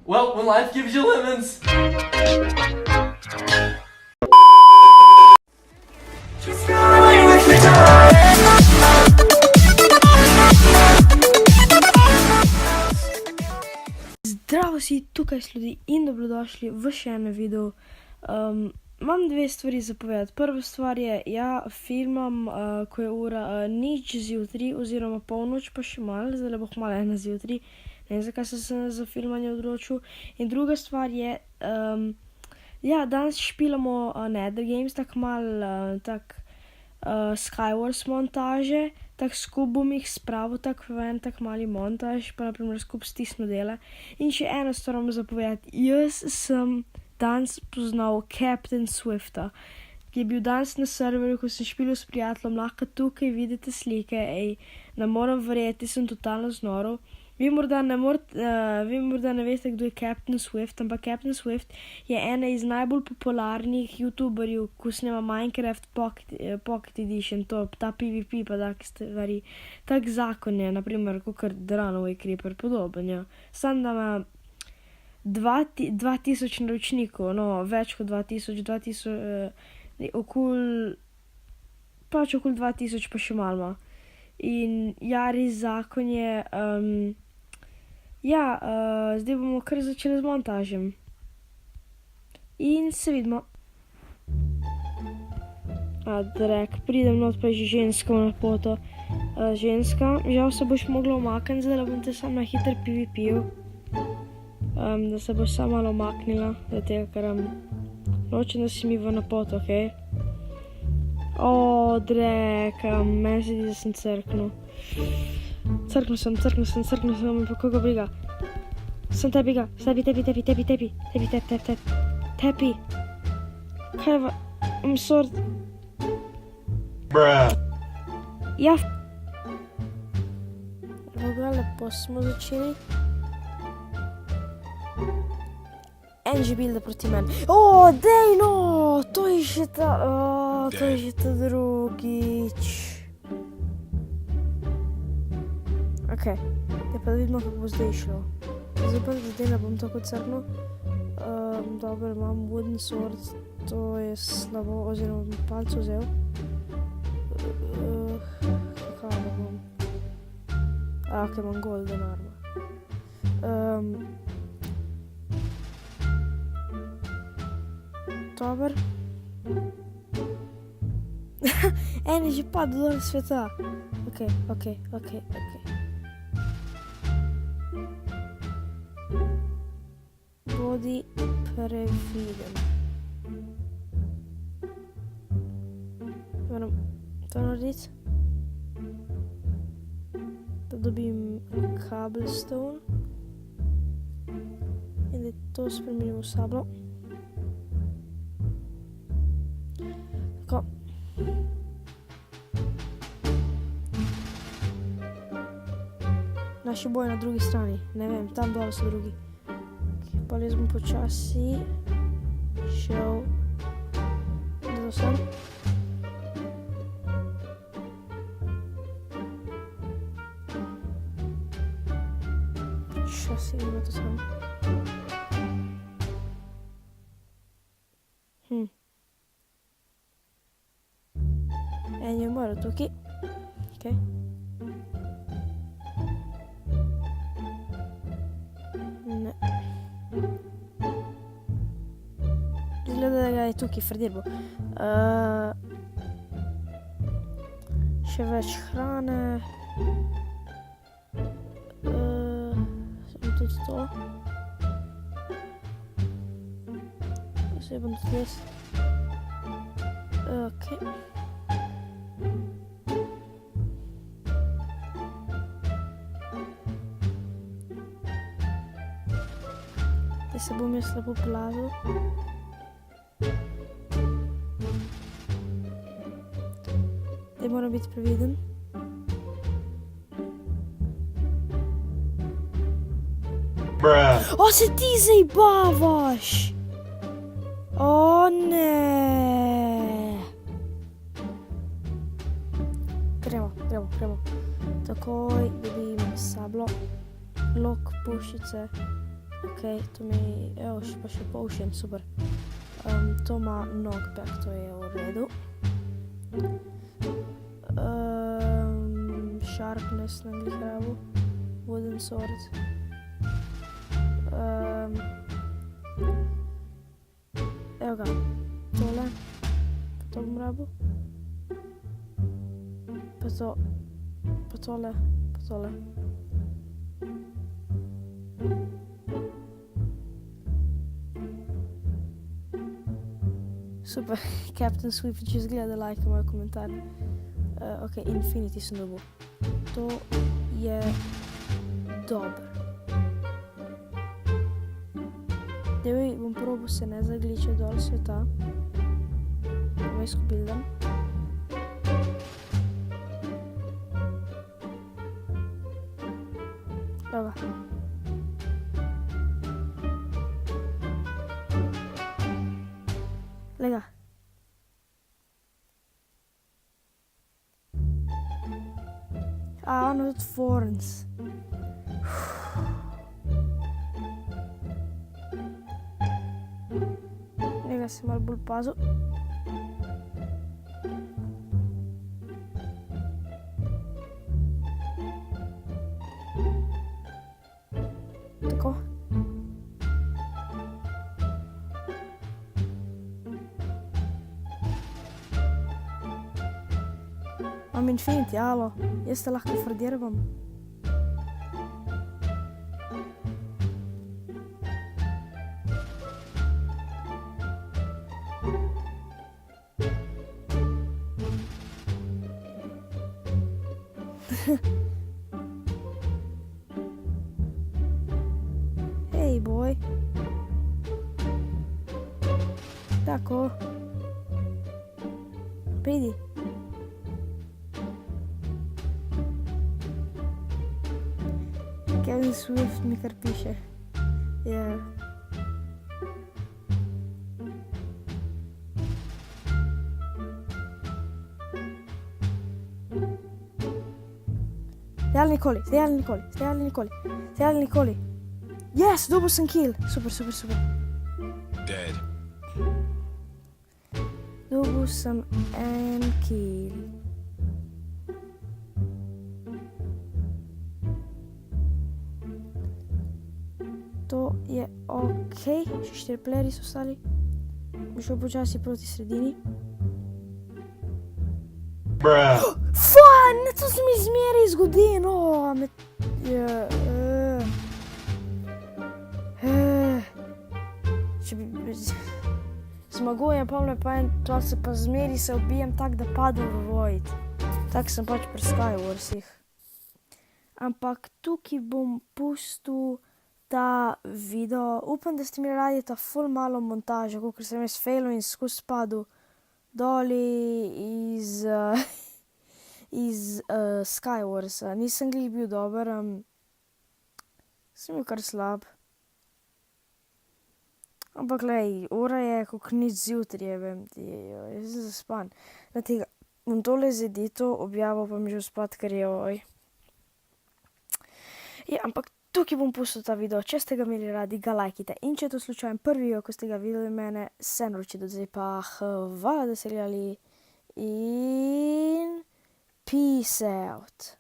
Well, when life gives you lemons. Zdravo si, tukaj sludi in dobrodošli v še enem videu. Imam dve stvari za povedati. Prva stvar je, ja, filmam, ko je ura nič zjutraj oziroma polnoč pa še malo, zdaj bo malo ena zjutraj. Ne vem, zakaj sem se za filmanje odločil. In druga stvar je, ja, danes špilamo Nether Games, tako malo, Skywars montaže, tako skupaj bom jih spravil, tako v en tak mali montaž, pa naprimer skupaj stisnu dele. In še eno stvar vam zapovedati, jaz sem danes poznal Captain Swifta, ki je bil danes na serverju, ko sem špilil s prijateljem, lahko tukaj vidite slike, ne morem verjeti, sem totalno znorel. Vi morda ne veste, kdo je Captain Swift, ampak Captain Swift je ena iz najbolj popularnih youtuberjev, ko snema Minecraft Pocket Edition, ta PvP pa take stvari. Tak zakon je, naprimer, kakor Dranovej Creeper, podoben, ja. Sam da ima 2000 naročnikov, no, več kot 2000, okoli 2000 pa še malo ima. In ja, res zakon je, zdaj bomo kar začeli z montažem. In se vidimo. Drek, pridem not pa že ženska na poto. Ženska, žal se boš mogla omakniti, zdaj bom te sam na hiter PvP-ju. Da se boš sam malo omaknila, da tega, ker nočem, da si mi v napoto, okej? Drek, meni se di, da sem crknil. Crknil sem, pa koga briga. Sem tebi ga, tepi. Kaj je sort? Ja. Boga, lepo smo začeli. En že bilda proti meni. Dej no, to je že ta drugič. Okej, pa da vidimo, kako bo zdaj šlo. Zdaj ne bom tako crknil. Dobro, imam wooden sword, to je slabo, oziroma bom palco vzel. Kaj da bom? Okej, imam golden armor. Dober. En je že padel dol sveta. Okej. Bodi previden. Moram to narediti. Da dobim cobblestone. In da to spremenim v sablo. Tako. Naši boj na drugi strani, ne vem, tam dole so drugi. Pa jaz bom počasi šel do sem. Počasi idemo do sem. En je umrl tukaj. Okej. Ne. Izgleda, da ga je tukaj frdirbo. Še več hrane. Samo tudi to. Zdaj bom tudi jaz. Okej. Zdaj se bom jaz lepo plazil. Zdaj moram biti previden. Se ti zajbavaš? Ne. Gremo. Takoj dobim sablo. lok pušice. Ok, to mi, evo pa še potion, super. To ima knockback, to je v redu. Sharpness na glih rabu. Wooden sword. Evo ga, tole. Pa to bom rabu. Pa to. Pa tole. Pa tole. Super, Captain Swift če zgleda like moj komentar. Ok, Infinity sem dobil. To je dobro. Dej, bom probal se ne zagliče dol sveta. Bom izkupildam. Evo. Lega. Ono od Thorns. Lega se malo bolj pazil. Tako. Imam Infinity, alo, jaz te lahko frdirvam. Hej, boj. Tako. Pridi. Kevin Swift mi kar piše. Yeah. Stejali nikoli. Yes, dobil sem kill. Super. Dead. Dobil sem en kill. To je ok, še 4 playerji so ostali. Bi šel počasi proti sredini. Fun, to se mi zmeri zgodi, no. Če bi zmagujem, pa to se pa zmeri se ubijem tak, da padem v void. Tak sem pač pri Skywarsih. Ampak tukaj bom pustil ta video. Upam, da ste mi radi ta ful malo montaža, kakor sem jaz failil in skozi spadil doli iz Skywarsa. Nisem glih bil dober, sem bil kar slab. Ampak glej, ura je kako nič zjutraj, vem ti, jaz sem zaspan. Na tega bom tole zeditil, objavil pa mi že spat, ker je oj. Ja, ampak tukaj bom pustil ta video, če ste ga imeli radi, ga lajkite. In če je to slučajen prvi video, ko ste ga videli mene, se naroči do zdaj pa hvala, da ste gledali in peace out.